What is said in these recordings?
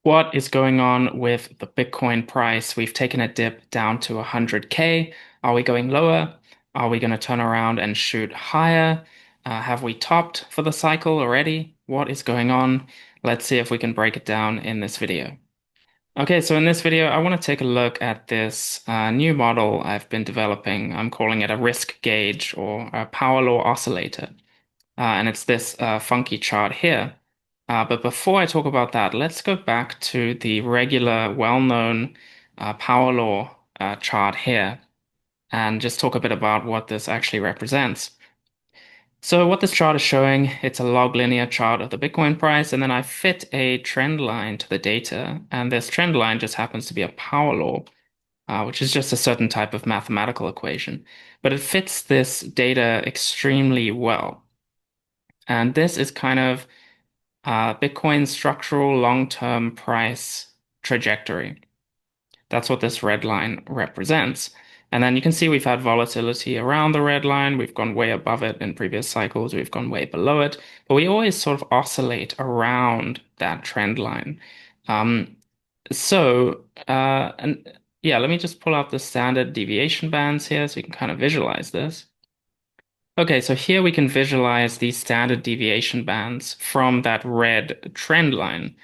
What is going on with the Bitcoin price? We've taken a dip down to 100K. Are we going lower? Are we going to turn around and shoot higher? Have we topped for the cycle already? What is going on? Let's see if we can break it down in this video. Okay, so in this video, I want to take a look at this new model I've been developing. I'm calling it a risk gauge or a power law oscillator. And it's this funky chart here. But before I talk about that, let's go back to the regular, well-known power law chart here and just talk a bit about what this actually represents. So what this chart is showing, it's a log linear chart of the Bitcoin price, and then I fit a trend line to the data, and this trend line just happens to be a power law, which is just a certain type of mathematical equation. But it fits this data extremely well. And this is kind of Bitcoin's structural long-term price trajectory. That's what this red line represents. And then you can see we've had volatility around the red line. We've gone way above it in previous cycles. We've gone way below it. But we always sort of oscillate around that trend line. Um, and yeah, let me just pull out the standard deviation bands here so you can kind of visualize this. Okay, so here we can visualize these standard deviation bands from that red trend line.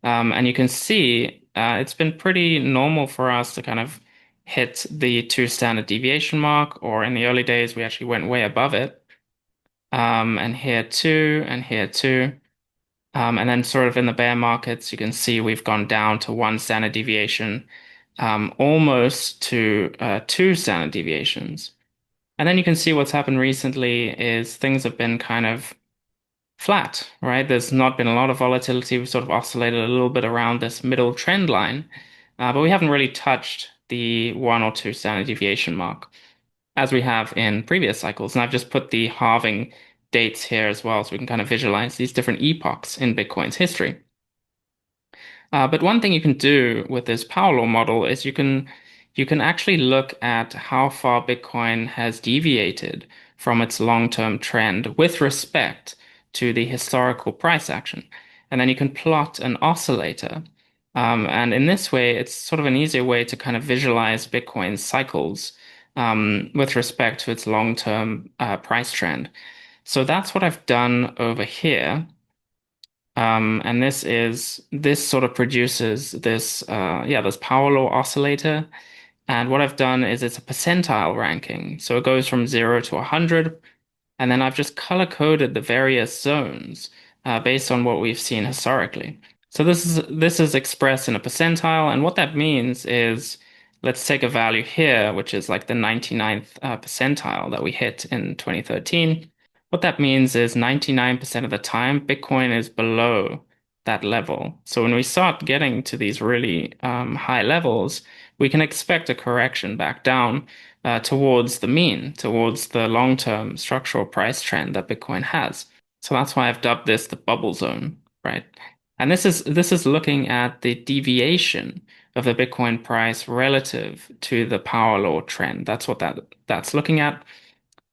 And you can see it's been pretty normal for us to kind of hit the two standard deviation mark, or in the early days, we actually went way above it. And here too, and here too. And then sort of in the bear markets, you can see we've gone down to one standard deviation, almost to two standard deviations. And then you can see what's happened recently is things have been kind of flat, right? There's not been a lot of volatility. We've sort of oscillated a little bit around this middle trend line, but we haven't really touched the one or two standard deviation mark as we have in previous cycles. And I've just put the halving dates here as well, so we can kind of visualize these different epochs in Bitcoin's history. But one thing you can do with this power law model is you can actually look at how far Bitcoin has deviated from its long-term trend with respect to the historical price action. And then you can plot an oscillator. And in this way, it's sort of an easier way to kind of visualize Bitcoin's cycles with respect to its long-term price trend. So that's what I've done over here. And this sort of produces this power law oscillator. And what I've done is it's a percentile ranking. So it goes from 0 to 100. And then I've just color coded the various zones based on what we've seen historically. So this is expressed in a percentile. And what that means is let's take a value here, which is like the 99th percentile that we hit in 2013. What that means is 99% of the time, Bitcoin is below that level. So when we start getting to these really high levels, we can expect a correction back down towards the mean, towards the long-term structural price trend that Bitcoin has. So that's why I've dubbed this the bubble zone, right? And this is looking at the deviation of the Bitcoin price relative to the power law trend. That's what that's looking at.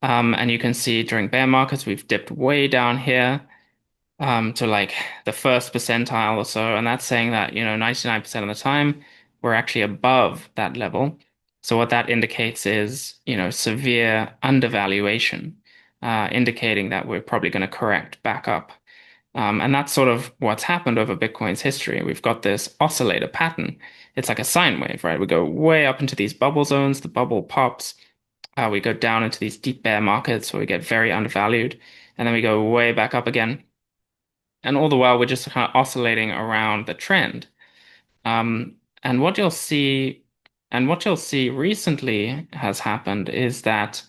And you can see during bear markets, we've dipped way down here to like the first percentile or so. And that's saying that, 99% of the time, we're actually above that level. So what that indicates is, severe undervaluation, indicating that we're probably going to correct back up. And that's sort of what's happened over Bitcoin's history. We've got this oscillator pattern. It's like a sine wave, right? We go way up into these bubble zones, the bubble pops. We go down into these deep bear markets where we get very undervalued, and then we go way back up again. And all the while, we're just kind of oscillating around the trend. Um, and what you'll see, and what you'll see recently has happened is that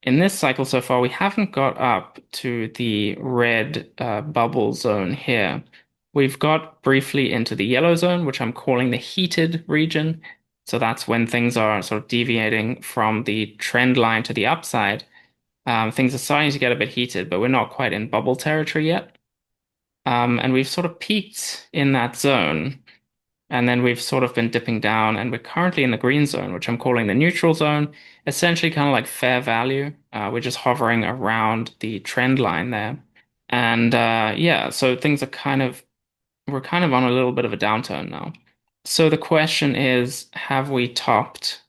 in this cycle so far, we haven't got up to the red bubble zone here. We've got briefly into the yellow zone, which I'm calling the heated region. So that's when things are sort of deviating from the trend line to the upside. Things are starting to get a bit heated, but we're not quite in bubble territory yet. And we've sort of peaked in that zone. And then we've sort of been dipping down, and we're currently in the green zone, which I'm calling the neutral zone, essentially kind of like fair value. We're just hovering around the trend line there. And yeah, so things are kind of we're kind of on a little bit of a downturn now. So the question is, have we topped?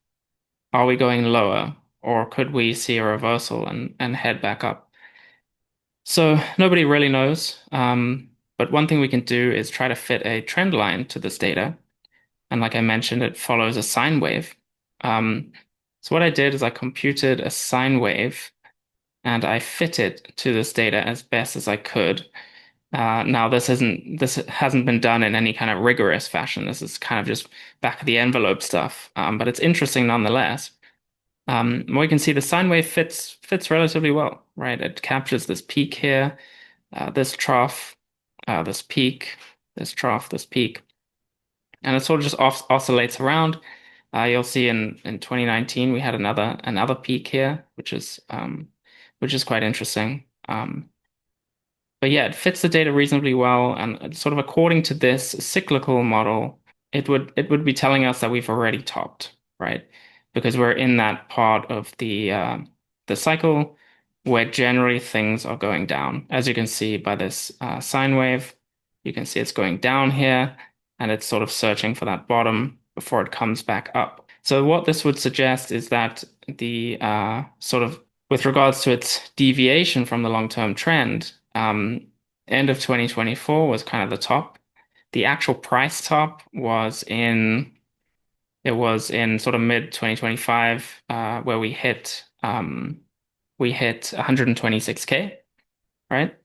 Are we going lower? Or could we see a reversal and head back up? So nobody really knows. But one thing we can do is try to fit a trend line to this data. And like I mentioned, it follows a sine wave. Um, so what I did is I computed a sine wave and I fit it to this data as best as I could. Now this hasn't been done in any kind of rigorous fashion. This is kind of just back of the envelope stuff. But it's interesting nonetheless. We can see the sine wave fits relatively well, right? It captures this peak here, this trough, this peak, this trough, this peak, and it sort of just oscillates around. You'll see in 2019 we had another peak here, which is quite interesting. But yeah, it fits the data reasonably well, and sort of according to this cyclical model, it would be telling us that we've already topped, right? Because we're in that part of the cycle where generally things are going down. As you can see by this sine wave, you can see it's going down here, and it's sort of searching for that bottom before it comes back up. So what this would suggest is that the sort of with regards to its deviation from the long-term trend, end of 2024 was kind of the top. The actual price top was in sort of mid 2025, where we hit 126K, right?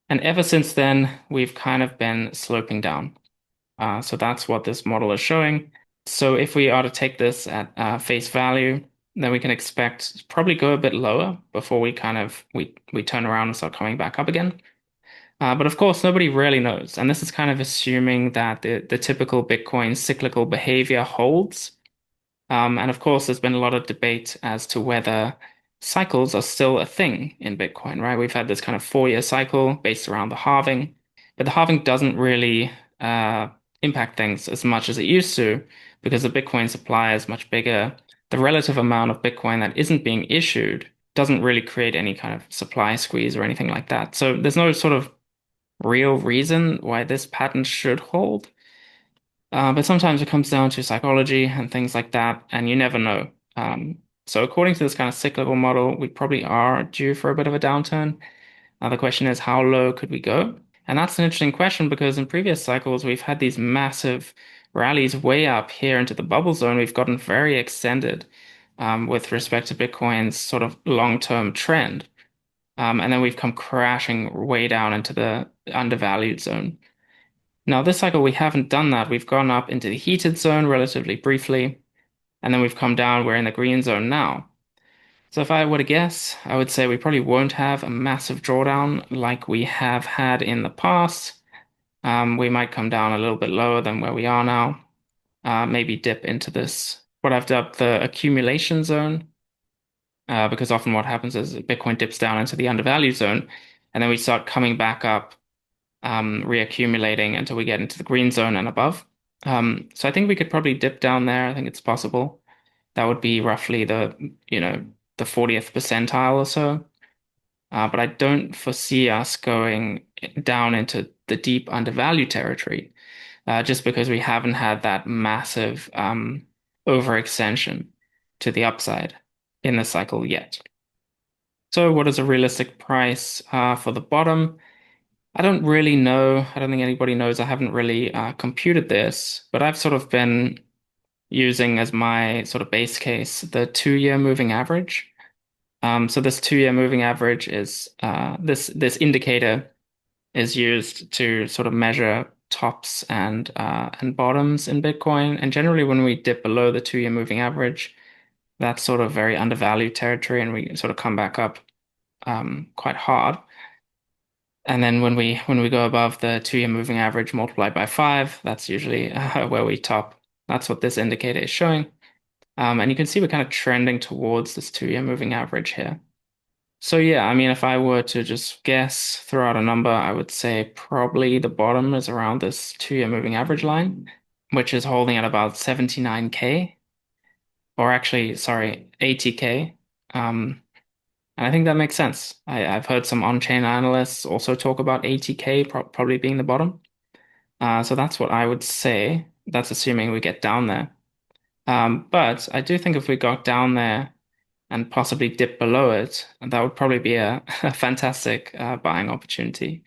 And ever since then, we've kind of been sloping down. So that's what this model is showing. So if we are to take this at face value, then we can expect probably go a bit lower before we turn around and start coming back up again. But of course, nobody really knows, and this is kind of assuming that the typical Bitcoin cyclical behavior holds. And of course, there's been a lot of debate as to whether cycles are still a thing in Bitcoin, right? We've had this kind of 4-year cycle based around the halving, but the halving doesn't really uh, impact things as much as it used to because the Bitcoin supply is much bigger. The relative amount of Bitcoin that isn't being issued doesn't really create any kind of supply squeeze or anything like that. So there's no sort of real reason why this pattern should hold. But sometimes it comes down to psychology and things like that, and you never know. So according to this kind of cyclical model, we probably are due for a bit of a downturn. The question is, how low could we go? And that's an interesting question because in previous cycles, we've had these massive rallies way up here into the bubble zone. We've gotten very extended with respect to Bitcoin's sort of long-term trend. And then we've come crashing way down into the undervalued zone. Now, this cycle, we haven't done that. We've gone up into the heated zone relatively briefly, and then we've come down. We're in the green zone now. So if I were to guess, I would say we probably won't have a massive drawdown like we have had in the past. We might come down a little bit lower than where we are now. Maybe dip into this, what I've dubbed the accumulation zone, because often what happens is Bitcoin dips down into the undervalued zone, and then we start coming back up, reaccumulating until we get into the green zone and above. So I think we could probably dip down there. I think it's possible. That would be roughly the 40th percentile or so. But I don't foresee us going down into the deep undervalued territory, just because we haven't had that massive overextension to the upside in the cycle yet. So what is a realistic price for the bottom? I don't really know. I don't think anybody knows. I haven't really computed this, but I've sort of been using as my sort of base case the 2-year moving average. So this 2-year moving average is this indicator is used to sort of measure tops and bottoms in Bitcoin. And generally, when we dip below the 2-year moving average, that's sort of very undervalued territory, and we sort of come back up quite hard. And then when we go above the 2-year moving average multiplied by 5, that's usually where we top. That's what this indicator is showing. And you can see we're kind of trending towards this 2-year moving average here. So yeah, I mean, if I were to just guess, throw out a number, I would say probably the bottom is around this 2-year moving average line, which is holding at about 79K, or actually, sorry, 80K. And I think that makes sense. I've heard some on-chain analysts also talk about 80K probably being the bottom. So that's what I would say. That's assuming we get down there. But I do think if we got down there and possibly dip below it, that would probably be a, a fantastic buying opportunity.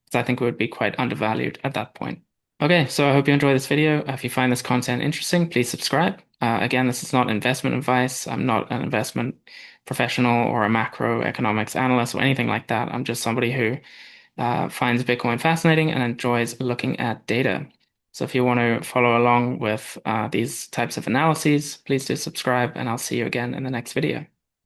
Because I think it would be quite undervalued at that point. Okay, so I hope you enjoy this video. If you find this content interesting, please subscribe. Again, this is not investment advice. I'm not an investment professional or a macroeconomics analyst or anything like that. I'm just somebody who finds Bitcoin fascinating and enjoys looking at data. So if you want to follow along with these types of analyses, please do subscribe, and I'll see you again in the next video.